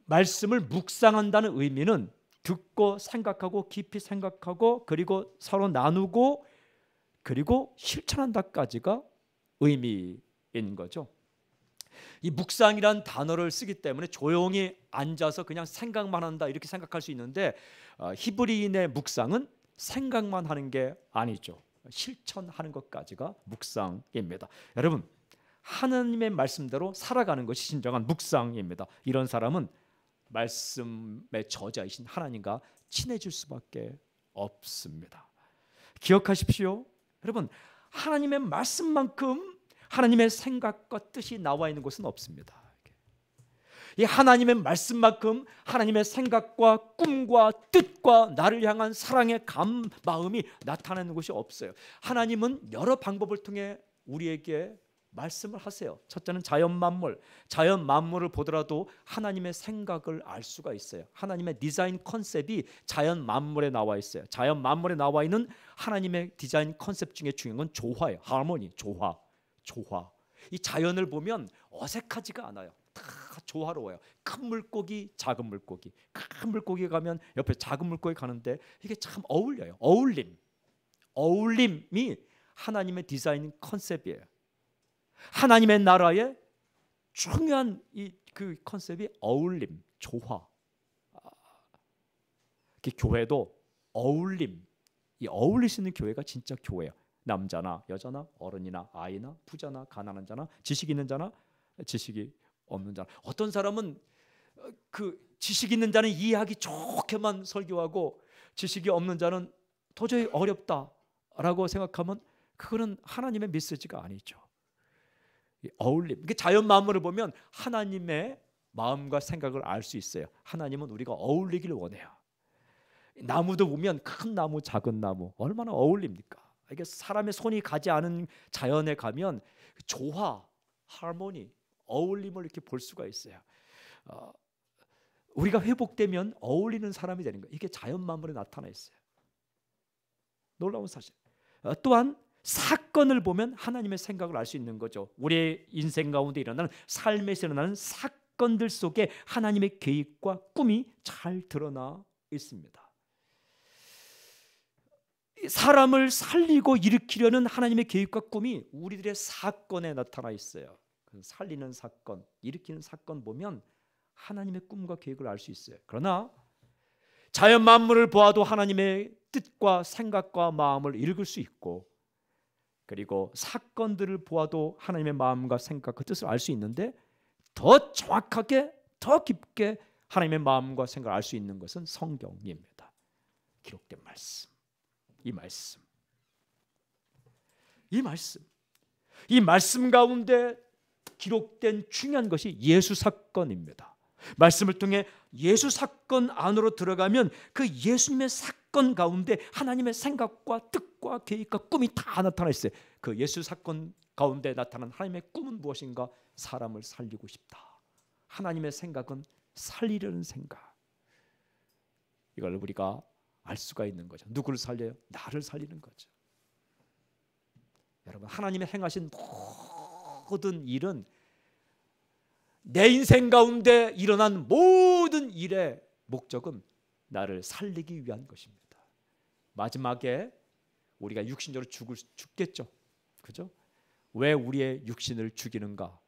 말씀을 묵상한다는 의미는 듣고 생각하고 깊이 생각하고 그리고 서로 나누고 그리고 실천한다까지가 의미인 거죠. 이 묵상이란 단어를 쓰기 때문에 조용히 앉아서 그냥 생각만 한다 이렇게 생각할 수 있는데 히브리인의 묵상은 생각만 하는 게 아니죠. 실천하는 것까지가 묵상입니다. 여러분, 하나님의 말씀대로 살아가는 것이 진정한 묵상입니다. 이런 사람은 말씀의 저자이신 하나님과 친해질 수밖에 없습니다. 기억하십시오. 여러분, 하나님의 말씀만큼 하나님의 생각과 뜻이 나와 있는 곳은 없습니다. 이 하나님의 말씀만큼 하나님의 생각과 꿈과 뜻과 나를 향한 사랑의 마음이 나타나는 곳이 없어요. 하나님은 여러 방법을 통해 우리에게 말씀을 하세요. 첫째는 자연 만물을 보더라도 하나님의 생각을 알 수가 있어요. 하나님의 디자인 컨셉이 자연 만물에 나와 있어요. 자연 만물에 나와 있는 하나님의 디자인 컨셉 중에 중요한 건 조화예요. 하모니, 조화. 이 자연을 보면 어색하지가 않아요. 다 조화로워요. 큰 물고기, 작은 물고기. 큰 물고기 가면 옆에 작은 물고기 가는데 이게 참 어울려요. 어울림이 하나님의 디자인 컨셉이에요. 하나님의 나라의 중요한 그 컨셉이 어울림, 조화. 교회도 어울림, 이 어울릴 수 있는 교회가 진짜 교회예요. 남자나 여자나 어른이나 아이나 부자나 가난한 자나 지식 있는 자나 지식이 없는 자나. 어떤 사람은 그 지식 있는 자는 이해하기 좋게만 설교하고 지식이 없는 자는 도저히 어렵다라고 생각하면 그거는 하나님의 메시지가 아니죠. 어울림. 자연 만물을 보면 하나님의 마음과 생각을 알 수 있어요. 하나님은 우리가 어울리기를 원해요. 나무도 보면 큰 나무, 작은 나무 얼마나 어울립니까? 이게 사람의 손이 가지 않은 자연에 가면 조화, 하모니, 어울림을 이렇게 볼 수가 있어요. 우리가 회복되면 어울리는 사람이 되는 거예요. 이게 자연 만물에 나타나 있어요. 놀라운 사실. 또한 사건을 보면 하나님의 생각을 알 수 있는 거죠. 우리의 인생 가운데 일어나는 삶에서 일어나는 사건들 속에 하나님의 계획과 꿈이 잘 드러나 있습니다. 사람을 살리고 일으키려는 하나님의 계획과 꿈이 우리들의 사건에 나타나 있어요. 살리는 사건, 일으키는 사건 보면 하나님의 꿈과 계획을 알 수 있어요. 그러나 자연 만물을 보아도 하나님의 뜻과 생각과 마음을 읽을 수 있고, 그리고 사건들을 보아도 하나님의 마음과 생각과 뜻을 알 수 있는데, 더 정확하게 더 깊게 하나님의 마음과 생각을 알 수 있는 것은 성경입니다. 기록된 말씀. 이 말씀 가운데 기록된 중요한 것이 예수 사건입니다. 말씀을 통해 예수 사건 안으로 들어가면 그 예수님의 사건 가운데 하나님의 생각과 뜻과 계획과 꿈이 다 나타나 있어요. 그 예수 사건 가운데 나타난 하나님의 꿈은 무엇인가? 사람을 살리고 싶다. 하나님의 생각은 살리려는 생각. 이걸 우리가 알 수가 있는 거죠. 누구를 살려요? 나를 살리는 거죠. 여러분, 하나님의 행하신 모든 일은 내 인생 가운데 일어난 모든 일의 목적은 나를 살리기 위한 것입니다. 마지막에 우리가 육신적으로 죽겠죠. 그죠? 왜 우리의 육신을 죽이는가?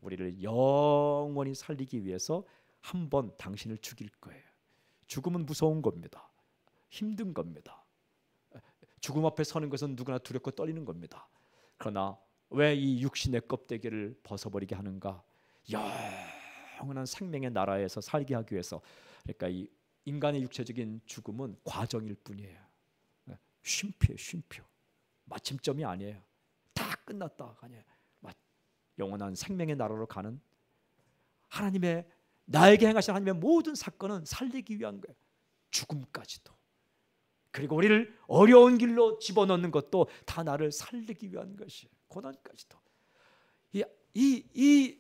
우리를 영원히 살리기 위해서 한 번 당신을 죽일 거예요. 죽음은 무서운 겁니다. 힘든 겁니다. 죽음 앞에 서는 것은 누구나 두렵고 떨리는 겁니다. 그러나 왜 이 육신의 껍데기를 벗어버리게 하는가? 영원한 생명의 나라에서 살게 하기 위해서. 그러니까 이 인간의 육체적인 죽음은 과정일 뿐이에요. 쉼표. 마침점이 아니에요. 다 끝났다 아니에요. 영원한 생명의 나라로 가는 하나님의, 나에게 행하신 하나님의 모든 사건은 살리기 위한 거예요. 죽음까지도. 그리고 우리를 어려운 길로 집어넣는 것도 다 나를 살리기 위한 것이에요. 고난까지도. 이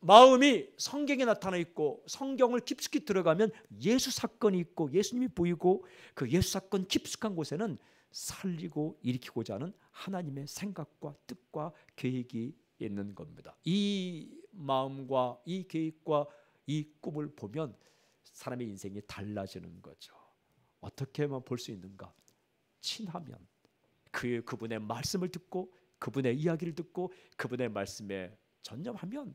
마음이 성경에 나타나 있고, 성경을 깊숙이 들어가면 예수 사건이 있고 예수님이 보이고, 그 예수 사건 깊숙한 곳에는 살리고 일으키고자 하는 하나님의 생각과 뜻과 계획이 있는 겁니다. 이 마음과 이 계획과 이 꿈을 보면 사람의 인생이 달라지는 거죠. 어떻게만 볼 수 있는가? 친하면, 그분의 말씀을 듣고, 그분의 이야기를 듣고, 그분의 말씀에 전념하면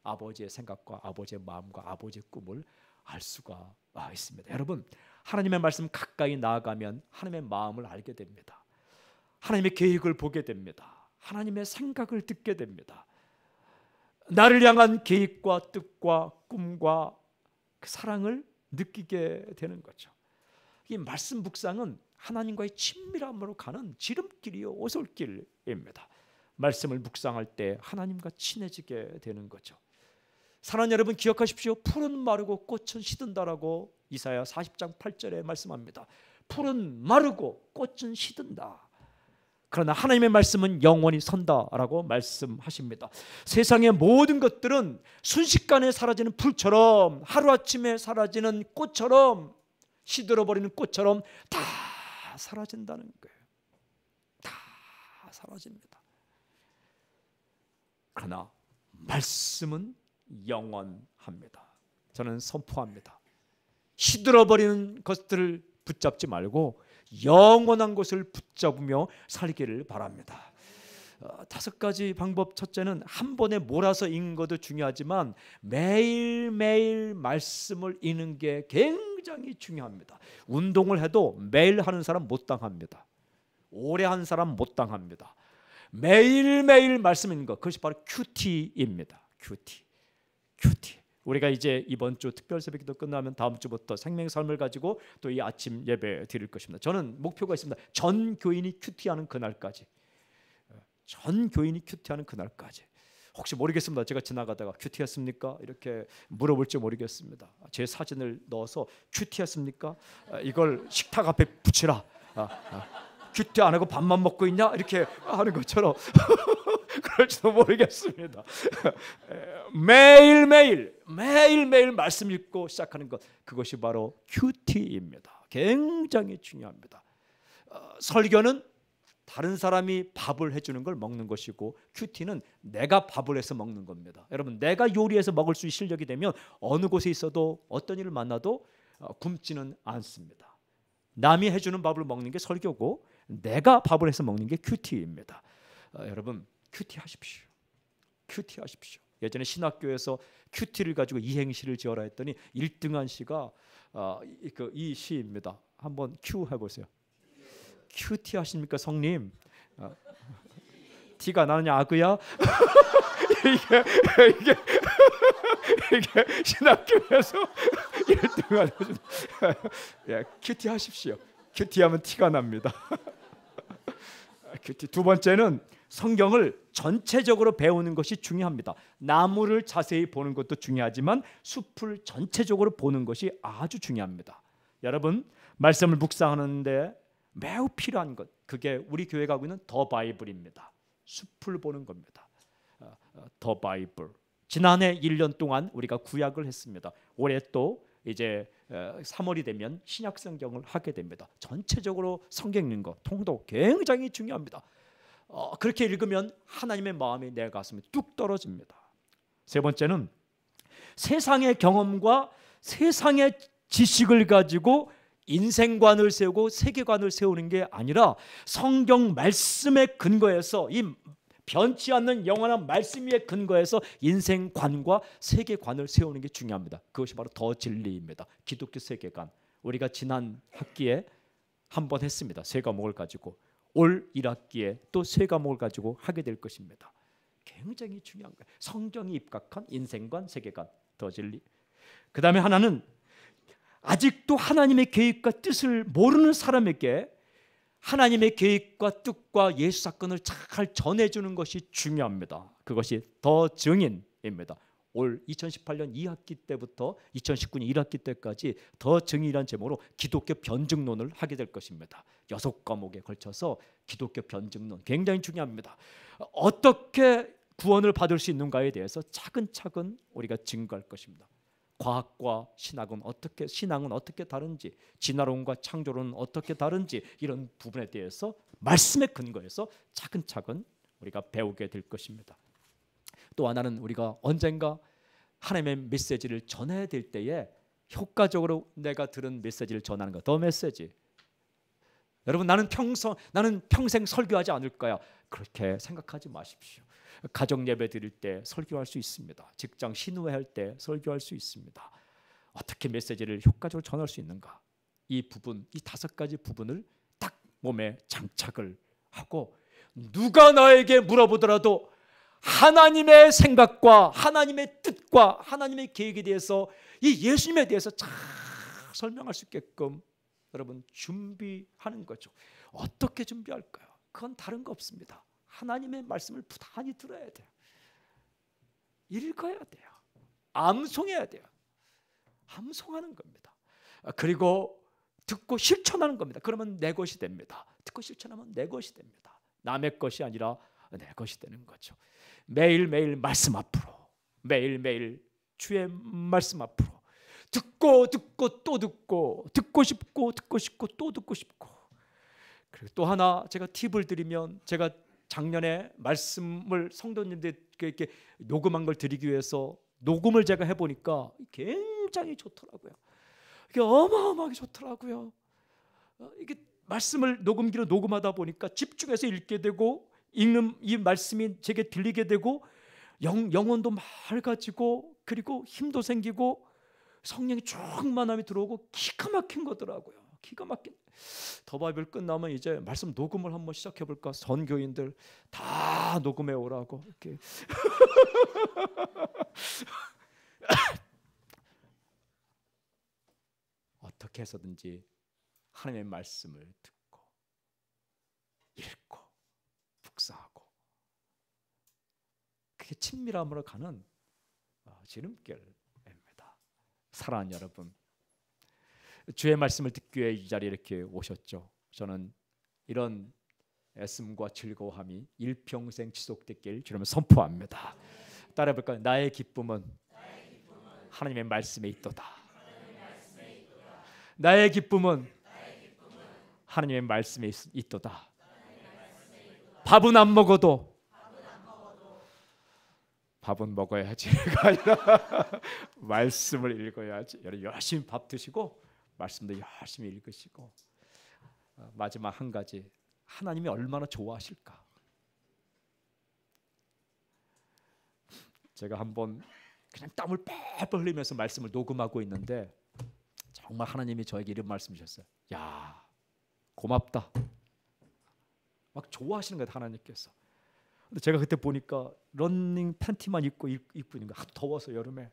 아버지의 생각과 아버지의 마음과 아버지의 꿈을 알 수가 있습니다. 여러분, 하나님의 말씀 가까이 나아가면 하나님의 마음을 알게 됩니다. 하나님의 계획을 보게 됩니다. 하나님의 생각을 듣게 됩니다. 나를 향한 계획과 뜻과 꿈과 그 사랑을 느끼게 되는 거죠. 이 말씀 묵상은 하나님과의 친밀함으로 가는 지름길이요 오솔길입니다. 말씀을 묵상할 때 하나님과 친해지게 되는 거죠. 사랑하는 여러분, 기억하십시오. 풀은 마르고 꽃은 시든다라고 이사야 40장 8절에 말씀합니다. 풀은 마르고 꽃은 시든다. 그러나 하나님의 말씀은 영원히 선다라고 말씀하십니다. 세상의 모든 것들은 순식간에 사라지는 풀처럼, 하루아침에 사라지는 꽃처럼, 시들어버리는 꽃처럼 다 사라진다는 거예요. 다 사라집니다. 그러나 말씀은 영원합니다. 저는 선포합니다. 시들어버리는 것들을 붙잡지 말고 영원한 것을 붙잡으며 살기를 바랍니다. 5가지 방법. 첫째는 한 번에 몰아서 읽는 것도 중요하지만 매일매일 말씀을 읽는 게 굉장히 중요합니다. 운동을 해도 매일 하는 사람 못 당합니다. 오래 한 사람 못 당합니다. 매일매일 말씀 읽는 것, 그것이 바로 큐티입니다. 큐티. 우리가 이제 이번 주 특별 새벽기도 끝나면 다음 주부터 생명의 삶을 가지고 또 이 아침 예배 드릴 것입니다. 저는 목표가 있습니다. 전 교인이 큐티하는 그날까지. 전 교인이 큐티하는 그날까지. 혹시 모르겠습니다. 제가 지나가다가 큐티했습니까? 이렇게 물어볼지 모르겠습니다. 제 사진을 넣어서 큐티했습니까? 이걸 식탁 앞에 붙이라. 큐티 안 하고 밥만 먹고 있냐? 이렇게 하는 것처럼 그럴지도 모르겠습니다. 매일매일 말씀 읽고 시작하는 것, 그것이 바로 큐티입니다. 굉장히 중요합니다. 설교는 다른 사람이 밥을 해주는 걸 먹는 것이고, 큐티는 내가 밥을 해서 먹는 겁니다. 여러분, 내가 요리해서 먹을 수 있는 실력이 되면 어느 곳에 있어도 어떤 일을 만나도 굶지는 않습니다. 남이 해주는 밥을 먹는 게 설교고, 내가 밥을 해서 먹는 게 큐티입니다. 여러분, 큐티하십시오. 예전에 신학교에서 큐티를 가지고 이행시를 지어라 했더니 1등한 시가 이 시입니다. 한번 큐 해보세요. 큐티 하십니까, 성님? 티가 나느냐, 아그야? 이게 신학교에서 1등한 큐티 하십시오. 큐티하면 티가 납니다. 큐티. 두 번째는 성경을 전체적으로 배우는 것이 중요합니다. 나무를 자세히 보는 것도 중요하지만 숲을 전체적으로 보는 것이 아주 중요합니다. 여러분, 말씀을 묵상하는데 매우 필요한 것, 그게 우리 교회가 하고 있는 더 바이블입니다. 숲을 보는 겁니다. 더 바이블. 지난해 1년 동안 우리가 구약을 했습니다. 올해 또 이제 3월이 되면 신약 성경을 하게 됩니다. 전체적으로 성경 읽는 것, 통독 굉장히 중요합니다. 그렇게 읽으면 하나님의 마음이 내 가슴에 뚝 떨어집니다. 세 번째는 세상의 경험과 세상의 지식을 가지고 인생관을 세우고 세계관을 세우는 게 아니라 성경 말씀에 근거해서, 이 변치 않는 영원한 말씀 위에 근거해서 인생관과 세계관을 세우는 게 중요합니다. 그것이 바로 더 진리입니다. 기독교 세계관. 우리가 지난 학기에 한번 했습니다. 세 과목을 가지고. 올 1학기에 또 세 과목을 가지고 하게 될 것입니다. 굉장히 중요한 거예요. 성경이 입각한 인생관, 세계관, 더 진리. 그 다음에 하나는 아직도 하나님의 계획과 뜻을 모르는 사람에게 하나님의 계획과 뜻과 예수 사건을 잘 전해주는 것이 중요합니다. 그것이 더 증인입니다. 올 2018년 2학기 때부터 2019년 1학기 때까지 더 증인이라는 제목으로 기독교 변증론을 하게 될 것입니다. 6과목에 걸쳐서 기독교 변증론 굉장히 중요합니다. 어떻게 구원을 받을 수 있는가에 대해서 차근차근 우리가 증거할 것입니다. 과학과 신앙은 어떻게 다른지, 진화론과 창조론은 어떻게 다른지, 이런 부분에 대해서 말씀에 근거해서 차근차근 우리가 배우게 될 것입니다. 또 하나는 우리가 언젠가 하나님의 메시지를 전해야 될 때에 효과적으로 내가 들은 메시지를 전하는 것, 더 메시지. 여러분, 나는 평생 설교하지 않을 거야. 그렇게 생각하지 마십시오. 가정 예배 드릴 때 설교할 수 있습니다. 직장 신우회할 때 설교할 수 있습니다. 어떻게 메시지를 효과적으로 전할 수 있는가? 이 부분, 이 5가지 부분을 딱 몸에 장착을 하고 누가 나에게 물어보더라도 하나님의 생각과 하나님의 뜻과 하나님의 계획에 대해서 이 예수님에 대해서 잘 설명할 수 있게끔 여러분 준비하는 거죠. 어떻게 준비할까요? 그건 다른 거 없습니다. 하나님의 말씀을 부단히 들어야 돼요. 읽어야 돼요. 암송해야 돼요. 암송하는 겁니다. 그리고 듣고 실천하는 겁니다. 그러면 내 것이 됩니다. 듣고 실천하면 내 것이 됩니다. 남의 것이 아니라 내 것이 되는 거죠. 매일매일 말씀 앞으로, 매일매일 주의 말씀 앞으로 듣고 또 듣고, 듣고 싶고 또 듣고 싶고. 그리고 또 하나 제가 팁을 드리면, 제가 작년에 말씀을 성도님들께 이렇게 녹음한 걸 드리기 위해서 녹음을 제가 해보니까 굉장히 좋더라고요. 이게 어마어마하게 좋더라고요. 이게 말씀을 녹음기로 녹음하다 보니까 집중해서 읽게 되고, 읽는 이 말씀이 제게 들리게 되고, 영혼도 맑아지고, 그리고 힘도 생기고, 성령이 충만함이 들어오고, 기가 막힌 거더라고요. 기가 막힌. 더 바이블 끝나면 이제 말씀 녹음을 한번 시작해 볼까? 선교인들 다 녹음해 오라고 이렇게. 어떻게 해서든지 하나님의 말씀을 듣고 읽고 묵상하고, 그게 친밀함으로 가는 지름길입니다. 사랑하는 여러분, 주의 말씀을 듣기 위해 이 자리에 이렇게 오셨죠. 저는 이런 애씀과 즐거움이 일평생 지속되길 주님을 선포합니다. 따라해 볼까요? 나의 기쁨은 하나님의 말씀에 있도다. 나의 기쁨은 하나님의 말씀에 있도다. 밥은 안 먹어도, 밥은 먹어야지가 아니라 말씀을 읽어야지. 여러분 열심히 밥 드시고 말씀도 열심히 읽으시고, 마지막 한 가지, 하나님이 얼마나 좋아하실까. 제가 한번 그냥 땀을 뻘뻘 흘리면서 말씀을 녹음하고 있는데 정말 하나님이 저에게 이런 말씀 주셨어요. 야, 고맙다. 막 좋아하시는 거예요, 하나님께서. 근데 제가 그때 보니까 러닝 팬티만 입고 있는 거예요. 하도 더워서 여름에.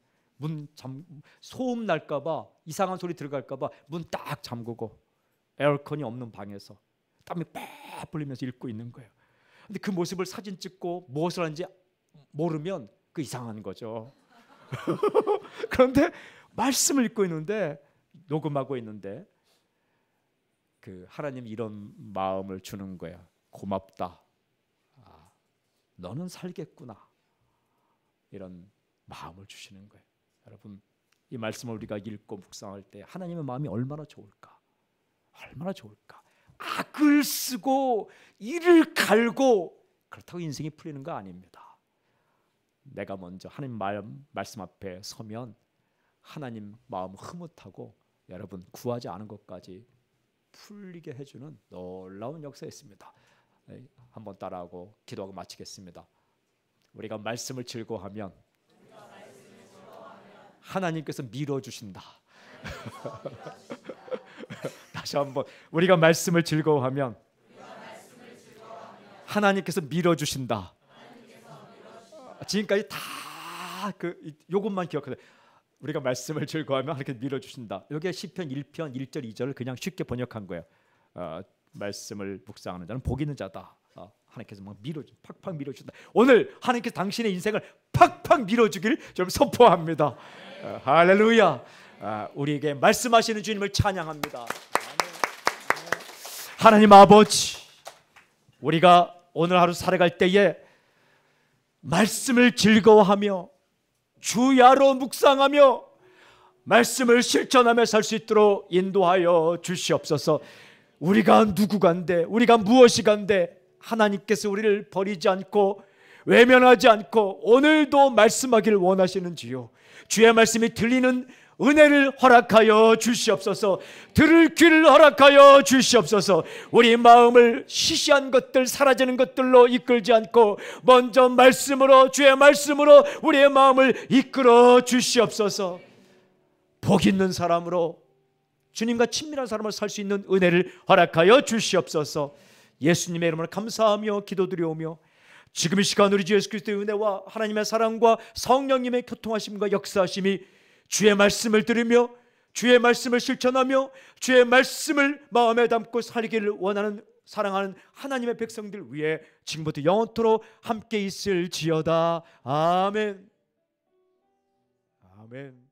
소음 날까봐, 이상한 소리 들어갈까봐 문 딱 잠그고 에어컨이 없는 방에서 땀이 빡 흘리면서 읽고 있는 거예요. 근데 그 모습을 사진 찍고 무엇을 하는지 모르면 그 이상한 거죠. 그런데 말씀을 읽고 있는데, 녹음하고 있는데, 그 하나님이 이런 마음을 주는 거야. 고맙다. 너는 살겠구나. 이런 마음을 주시는 거예요. 여러분, 이 말씀을 우리가 읽고 묵상할 때 하나님의 마음이 얼마나 좋을까? 얼마나 좋을까? 악을 쓰고 이를 갈고 그렇다고 인생이 풀리는 거 아닙니다. 내가 먼저 하나님 말씀 앞에 서면 하나님 마음 흐뭇하고 여러분 구하지 않은 것까지 풀리게 해주는 놀라운 역사가 있습니다. 한번 따라하고 기도하고 마치겠습니다. 우리가 말씀을 즐거워하면 하나님께서 밀어주신다. 다시 한번, 우리가 말씀을 즐거워하면 하나님께서 밀어주신다. 지금까지 다 요것만 기억하세요. 우리가 말씀을 즐거워하면 하나님께서 밀어주신다. 여기에 시편 1편 1절 2절을 그냥 쉽게 번역한 거예요. 말씀을 묵상하는 자는 복 있는 자다. 하나님께서 막 팍팍 밀어준다. 오늘 하나님께서 당신의 인생을 팍팍 밀어주길 좀 선포합니다. 할렐루야. 우리에게 말씀하시는 주님을 찬양합니다. 하나님 아버지, 우리가 오늘 하루 살아갈 때에 말씀을 즐거워하며 주야로 묵상하며 말씀을 실천하며 살 수 있도록 인도하여 주시옵소서. 우리가 누구간데, 우리가 무엇이간데 하나님께서 우리를 버리지 않고 외면하지 않고 오늘도 말씀하기를 원하시는지요. 주의 말씀이 들리는 은혜를 허락하여 주시옵소서. 들을 귀를 허락하여 주시옵소서. 우리 마음을 시시한 것들, 사라지는 것들로 이끌지 않고 먼저 말씀으로, 주의 말씀으로 우리의 마음을 이끌어 주시옵소서. 복 있는 사람으로, 주님과 친밀한 사람으로 살 수 있는 은혜를 허락하여 주시옵소서. 예수님의 이름으로 감사하며 기도드리오며 지금 이 시간 우리 주 예수 그리스도의 은혜와 하나님의 사랑과 성령님의 교통하심과 역사하심이 주의 말씀을 들으며 주의 말씀을 실천하며 주의 말씀을 마음에 담고 살기를 원하는 사랑하는 하나님의 백성들 위해 지금부터 영원토록 함께 있을지어다. 아멘. 아멘.